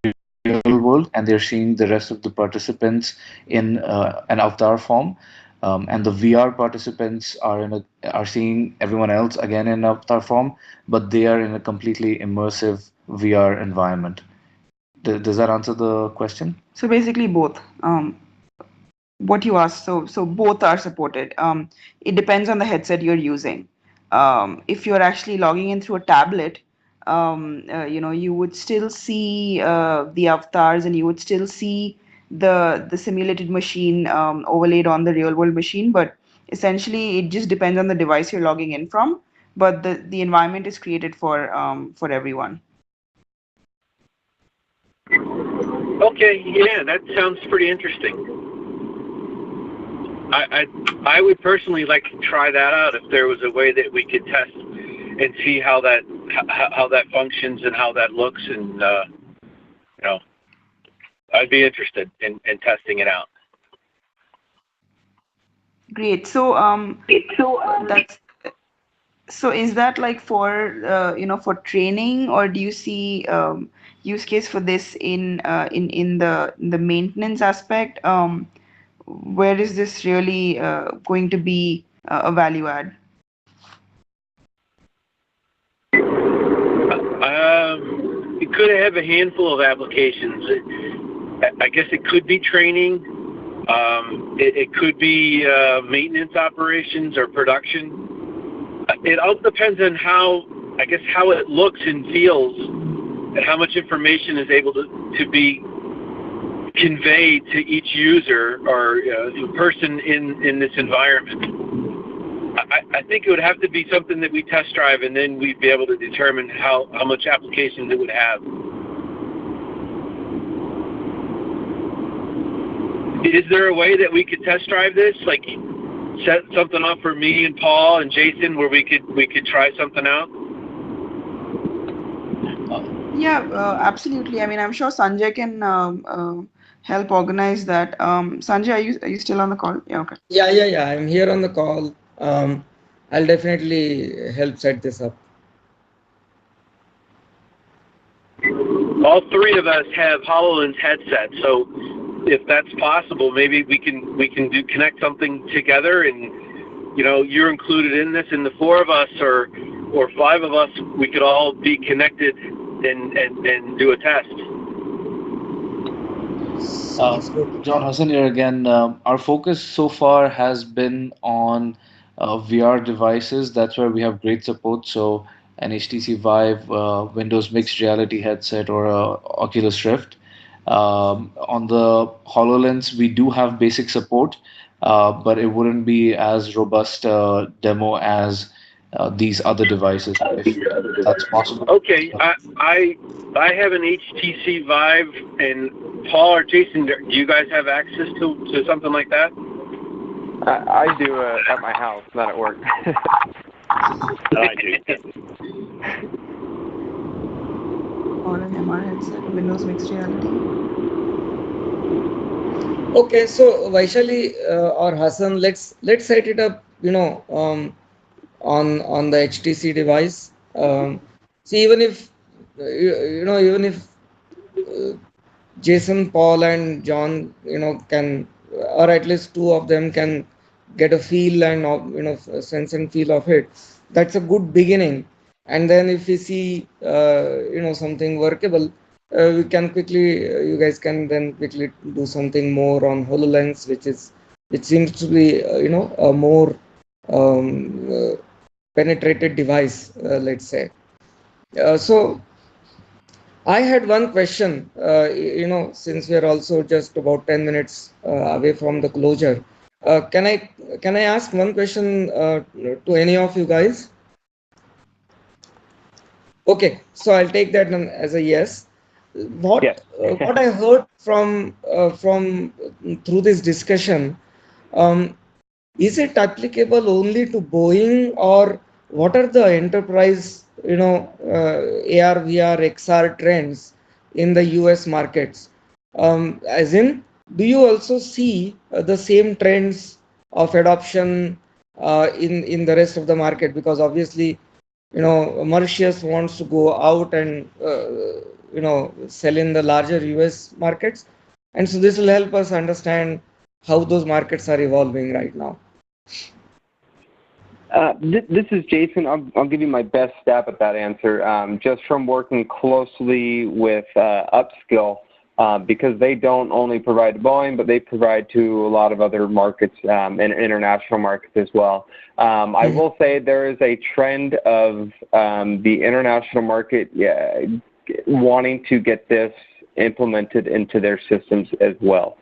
real world, and they're seeing the rest of the participants in an avatar form. And the VR participants are seeing everyone else again in avatar form, but they are in a completely immersive VR environment. Does that answer the question? So basically both. What you asked, so both are supported. It depends on the headset you're using. If you're actually logging in through a tablet, you would still see the avatars, and you would still see the simulated machine overlaid on the real world machine. But essentially, it just depends on the device you're logging in from. But the environment is created for everyone. Okay, yeah, that sounds pretty interesting. I would personally like to try that out if there was a way that we could test and see how that functions and how that looks, and I'd be interested in testing it out. Great. So is that like for training, or do you see use case for this in the maintenance aspect? Where is this really going to be a value add? It could have a handful of applications. I guess it could be training. It could be maintenance operations or production. It all depends on how it looks and feels, and how much information is able to be conveyed to each user or person in this environment. I think it would have to be something that we test drive, and then we'd be able to determine how much applications it would have. Is there a way that we could test drive this, like set something up for me and Paul and Jason, where we could try something out? Yeah, absolutely. I mean, I'm sure Sanjay can help organize that. Sanjay, are you still on the call? Yeah, okay. Yeah. I'm here on the call. I'll definitely help set this up. All three of us have HoloLens headsets, so if that's possible, maybe we can connect something together, and you're included in this, and the four of us or five of us, we could all be connected and do a test. John, Hassan here again. Our focus so far has been on VR devices. That's where we have great support. So an HTC Vive, Windows Mixed Reality headset, or a Oculus Rift. On the HoloLens, we do have basic support, but it wouldn't be as robust demo as these other devices, if that's possible. Okay, I have an HTC Vive, and Paul or Jason, do you guys have access to something like that? I do at my house, not at work. I do. On an MR headset, Windows Mixed Reality. Okay, so Vaishali or Hassan, let's set it up, on the HTC device. See, even if even if uh, Jason, Paul, and John, can, or at least two of them can get a feel and sense and feel of it. That's a good beginning. And then if we see something workable, we can quickly, you guys can then quickly do something more on HoloLens, which seems to be a more penetrated device, let's say. So I had one question, since we are also just about 10 minutes away from the closure. Can I ask one question to any of you guys? Okay, so I'll take that as a yes. What Yes. what I heard from through this discussion, um, is it applicable only to Boeing, or what are the enterprise, AR, VR, XR trends in the US markets? As in, do you also see the same trends of adoption in the rest of the market? Because obviously, Mauritius wants to go out and sell in the larger US markets, and so this will help us understand how those markets are evolving right now. This is Jason. I'll give you my best stab at that answer. Just from working closely with Upskill, because they don't only provide to Boeing, but they provide to a lot of other markets and international markets as well. I will say there is a trend of the international market wanting to get this implemented into their systems as well.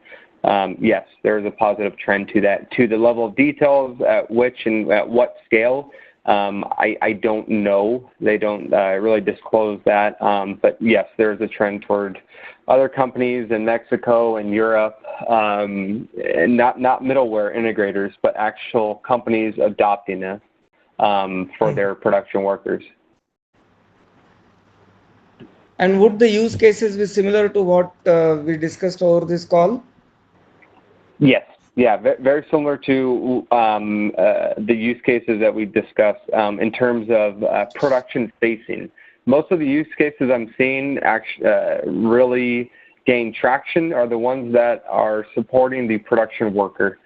Yes, there is a positive trend to that. To the level of details, at which and at what scale, I don't know. They don't really disclose that. But yes, there is a trend toward other companies in Mexico and Europe, and not middleware integrators, but actual companies adopting this for their production workers. And would the use cases be similar to what we discussed over this call? Yes, yeah, very similar to the use cases that we discussed in terms of production facing. Most of the use cases I'm seeing really gain traction are the ones that are supporting the production worker.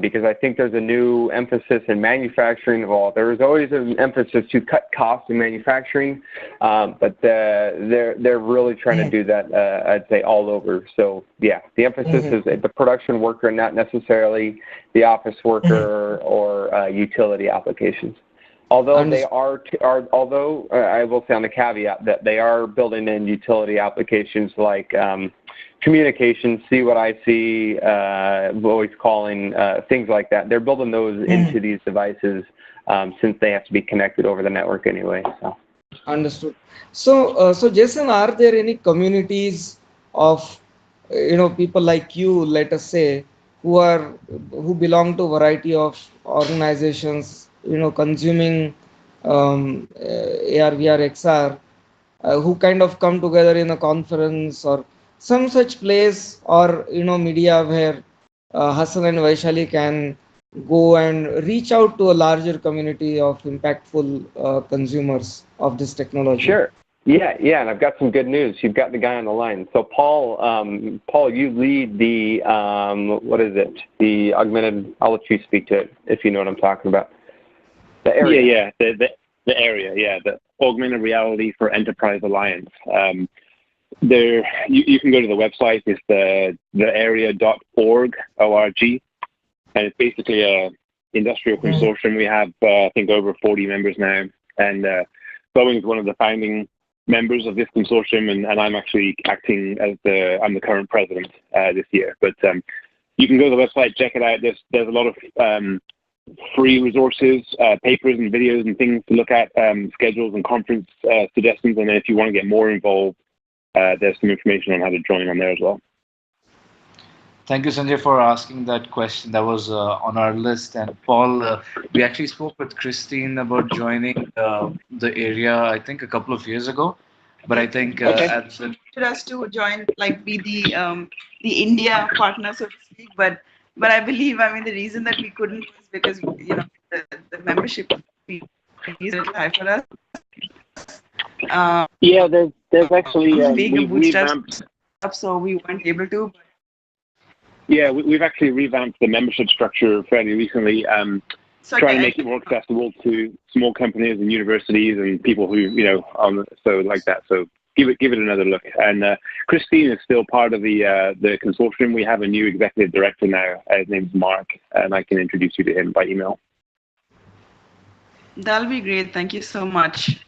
Because I think there's a new emphasis in manufacturing. Well, there was always an emphasis to cut costs in manufacturing, but they're really trying to do that, I'd say, all over. So, yeah, the emphasis is the production worker, not necessarily the office worker or utility applications. Although they although I will say on the caveat that they are building in utility applications like communication, see what I see, voice calling, things like that. They're building those into these devices since they have to be connected over the network anyway. So. Understood. So Jason, are there any communities of people like you, let us say, who belong to a variety of organizations, consuming AR, VR, XR, who kind of come together in a conference or some such place, or media where Hassan and Vaishali can go and reach out to a larger community of impactful consumers of this technology? Sure. Yeah, and I've got some good news. You've got the guy on the line. So Paul, you lead the what is it? The augmented. I'll let you speak to it if you know what I'm talking about. The area. Yeah. The area. Yeah, the Augmented Reality for Enterprise Alliance. There, you can go to the website. It's the area.org, O-R-G, and it's basically a industrial consortium. We have I think over 40 members now, and Boeing is one of the founding members of this consortium, and I'm actually acting as I'm the current president this year. But you can go to the website, check it out. There's a lot of free resources, papers and videos and things to look at, schedules and conference suggestions. And then if you want to get more involved, there's some information on how to join on there as well. Thank you, Sanjay, for asking that question. That was on our list. And Paul, we actually spoke with Christine about joining the area, I think, a couple of years ago. But I think at the us to join, like, be the India partner, so to speak. But I believe, I mean, the reason that we couldn't was because the membership fee is a little high for us. Yeah, there's actually being a we've bootstrap, revamped. so we weren't able to. Yeah, we've actually revamped the membership structure fairly recently, trying to make it more accessible to small companies and universities and people who, so like that. So give it another look. And Christine is still part of the consortium. We have a new executive director now. His name's Mark, and I can introduce you to him by email. That'll be great. Thank you so much.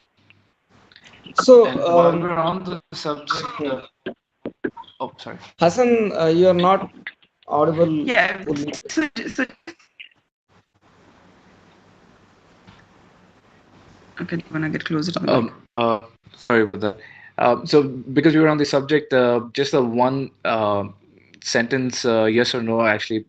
So, while we're on the subject, oh, sorry, Hassan, you are not audible. Yeah. So okay, when I get closer to the sorry about that. So because we were on the subject, just a one sentence, yes or no, actually,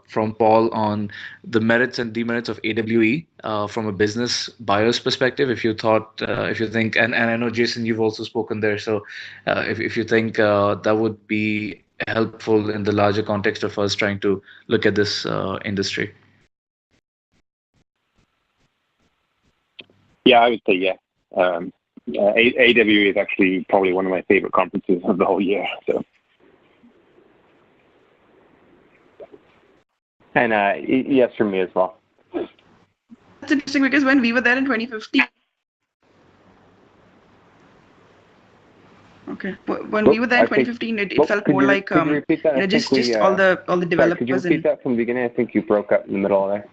from Paul on the merits and demerits of AWE from a business buyer's perspective. If you think, and I know, Jason, you've also spoken there. So if you think that would be helpful in the larger context of us trying to look at this industry. Yeah, I would say yes. AWE is actually probably one of my favorite conferences of the whole year. So. And yes, for me as well. That's interesting because when we were there in 2015. Okay. When we were there in 2015, it felt more like just all the developers. Could you repeat that from the beginning? I think you broke up in the middle there.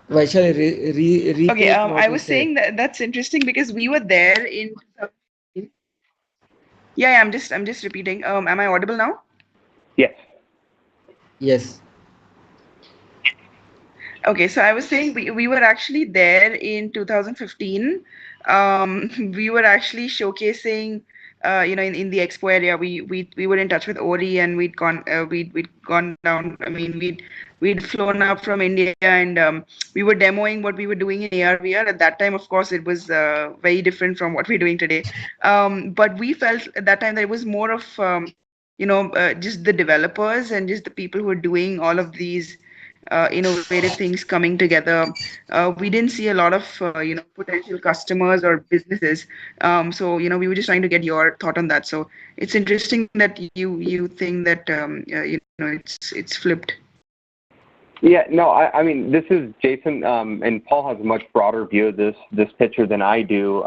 Vaishali, okay. I was saying that's interesting because we were there in. Yeah, I'm just repeating. Am I audible now? Yes. Yes. Okay, so I was saying we were actually there in 2015. We were actually showcasing, in the expo area. We were in touch with Ori, and we'd gone down. I mean, we'd flown up from India, and we were demoing what we were doing in AR/VR. At that time, of course, it was very different from what we're doing today. But we felt at that time that it was more of just the developers and just the people who are doing all of these innovative things coming together. We didn't see a lot of potential customers or businesses. So we were just trying to get your thought on that. So it's interesting that you think that it's flipped. Yeah, no, I mean, this is Jason, and Paul has a much broader view of this picture than I do.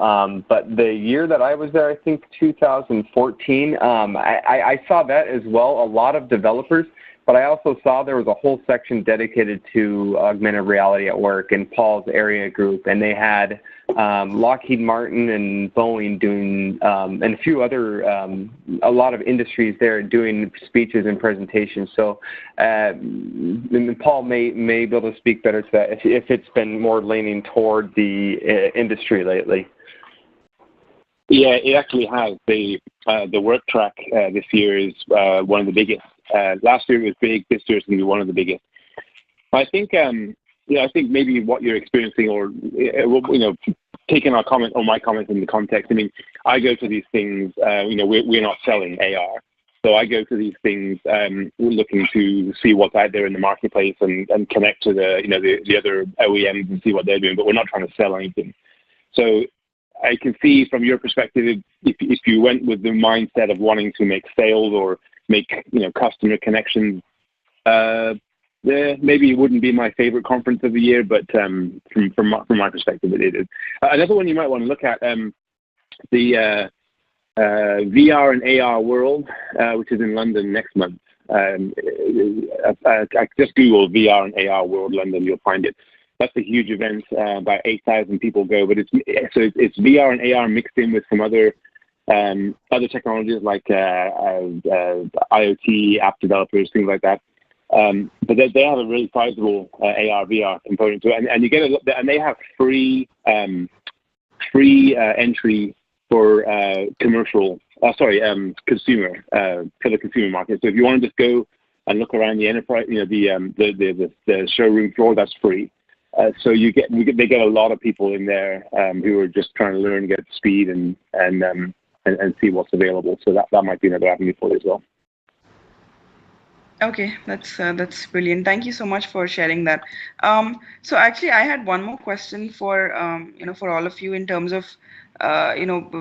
But the year that I was there, I think 2014, I saw that as well, a lot of developers, but I also saw there was a whole section dedicated to augmented reality at work in Paul's area group, and they had Lockheed Martin and Boeing doing, and a few other, a lot of industries there doing speeches and presentations. So Paul may be able to speak better to that if it's been more leaning toward the industry lately. Yeah, it actually has. The work track this year is one of the biggest. Last year it was big. This year is going to be one of the biggest. I think, I think maybe what you're experiencing, or taking our comment or my comments in the context. I mean, I go to these things. We're not selling AR, so I go to these things looking to see what's out there in the marketplace and connect to the other OEMs and see what they're doing. But we're not trying to sell anything. So I can see from your perspective, if you went with the mindset of wanting to make sales or make customer connections, maybe it wouldn't be my favorite conference of the year, but from my perspective, it is. Another one you might want to look at, the VR and AR World, which is in London next month. I just Google VR and AR World London, you'll find it. that's a huge event. About 8,000 people go, but it's VR and AR mixed in with some other technologies like IoT app developers, things like that. But they have a really sizable AR VR component to it, and you get and they have free entry for consumer for the consumer market. So if you want to just go and look around the enterprise, the showroom floor, that's free. So they get a lot of people in there who are just trying to learn, get speed, and see what's available. So that might be another avenue for you as well. Okay, that's brilliant. Thank you so much for sharing that. So actually, I had one more question for for all of you in terms of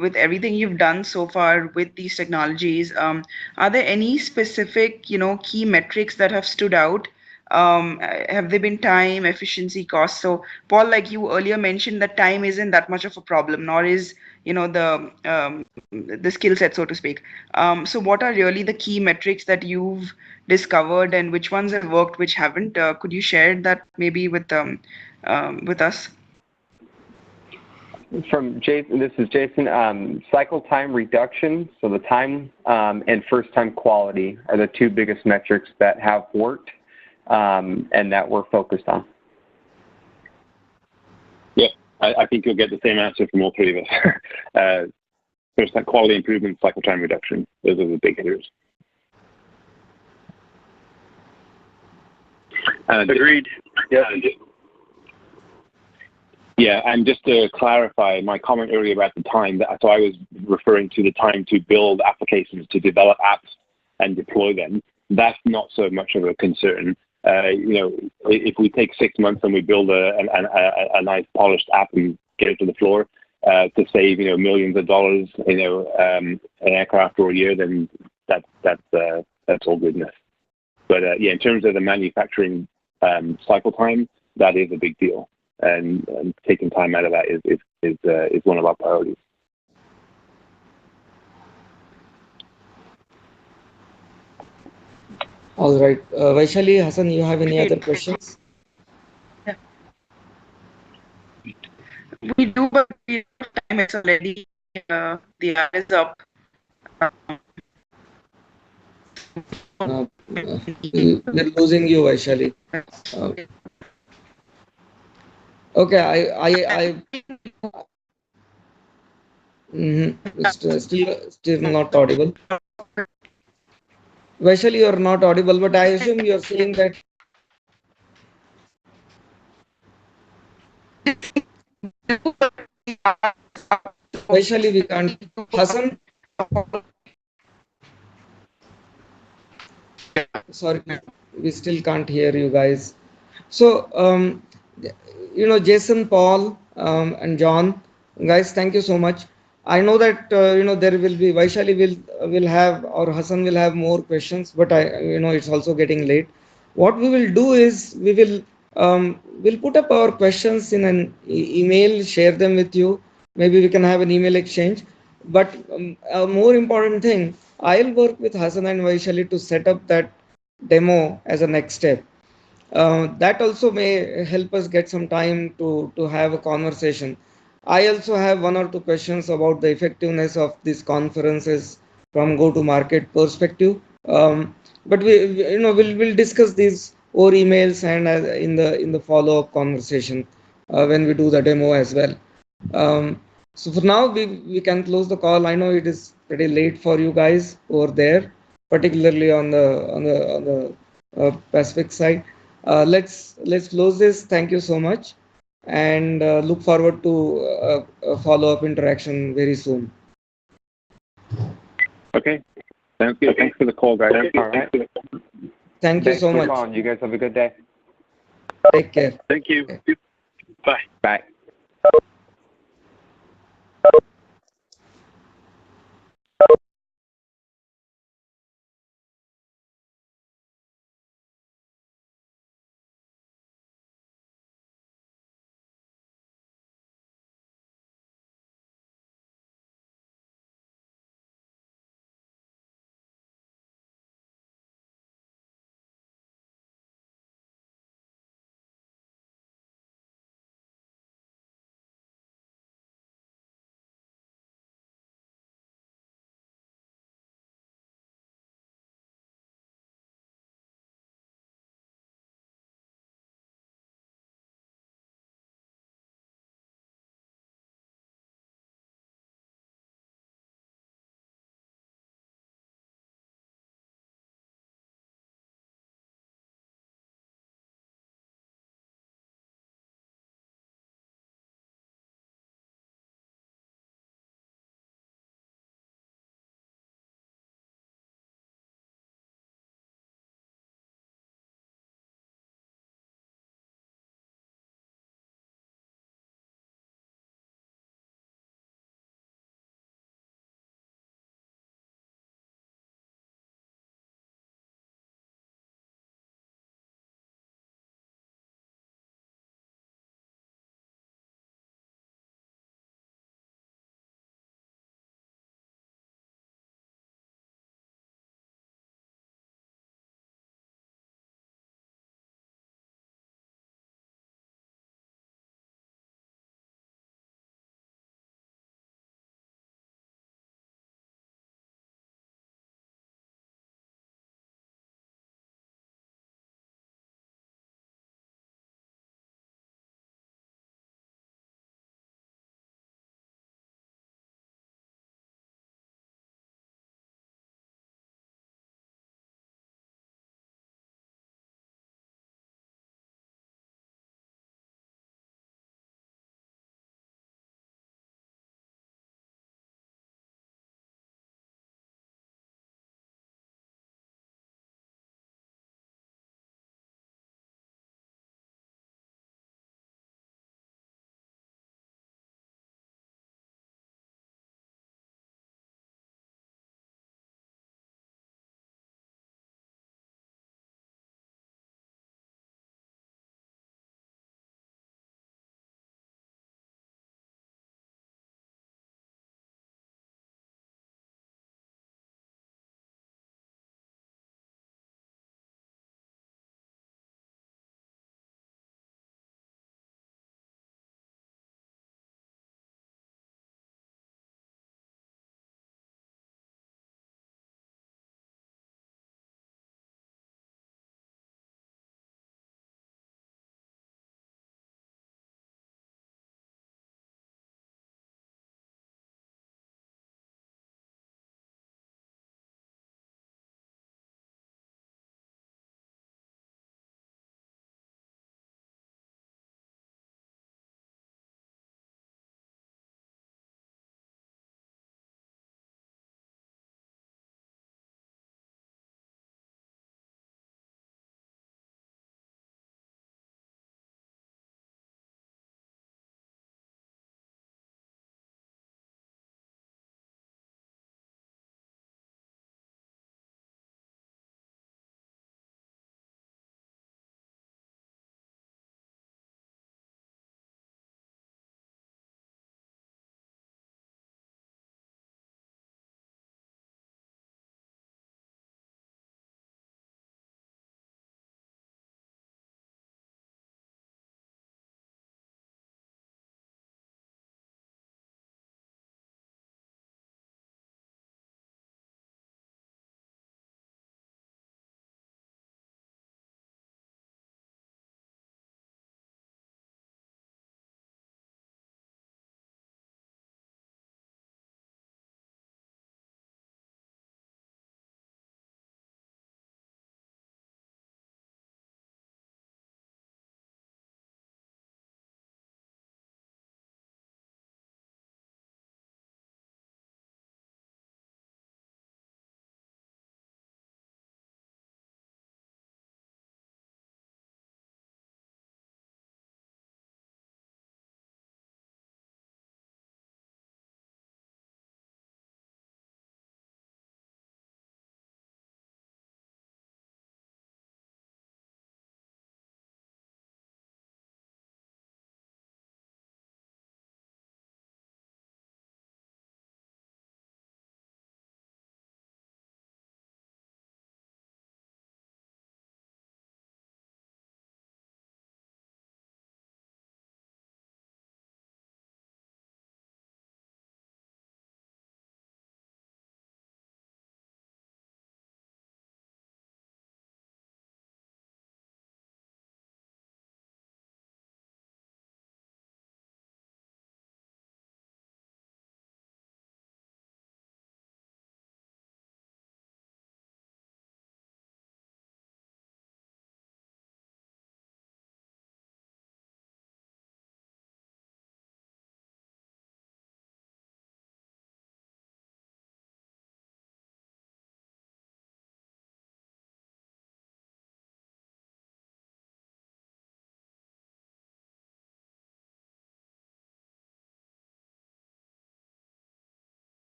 with everything you've done so far with these technologies. Are there any specific key metrics that have stood out? Have they been time, efficiency, cost? So Paul, like you earlier mentioned, that time isn't that much of a problem, nor is the skill set, so to speak. So what are really the key metrics that you've discovered, and which ones have worked, which haven't? Could you share that maybe with us? From Jason, this is Jason. Cycle time reduction, so the time and first time quality are the two biggest metrics that have worked and that we're focused on. Yeah, I think you'll get the same answer from all three of us. First time quality improvement, cycle time reduction. Those are the big hitters. Agreed. Yeah, and just to clarify my comment earlier about the time, so I was referring to the time to build applications, to develop apps and deploy them. That's not so much of a concern. If we take 6 months and we build a nice polished app and get it to the floor to save millions of dollars, an aircraft or a year, then that's all goodness. But in terms of the manufacturing cycle time, that is a big deal, and taking time out of that is one of our priorities. All right, Vaishali, Hassan, you have any other questions? Yeah. We do, but time is already the hour is up. We're losing you, Vaishali. Okay, it's still not audible. Vaishali, you're not audible, but I assume you're saying that. Vaishali, we can't. Hassan? Sorry, we still can't hear you guys. So, Jason, Paul, and John, guys, thank you so much. I know that there will be Vaishali will have, or Hassan will have more questions, but it's also getting late. What we will do is we'll put up our questions in an email, share them with you. Maybe we can have an email exchange. But a more important thing, I'll work with Hassan and Vaishali to set up that demo as a next step. That also may help us get some time to have a conversation. I also have one or two questions about the effectiveness of these conferences from go-to-market perspective. But we'll discuss these over emails and in the follow-up conversation when we do the demo as well. So for now, we can close the call. I know it is pretty late for you guys over there, particularly on the Pacific side. Let's close this. Thank you so much, and look forward to a follow-up interaction very soon. Okay, sounds good. Thanks for the call, guys. All right. Thank you so much. You guys have a good day. Take care. Thank you. Bye. Bye.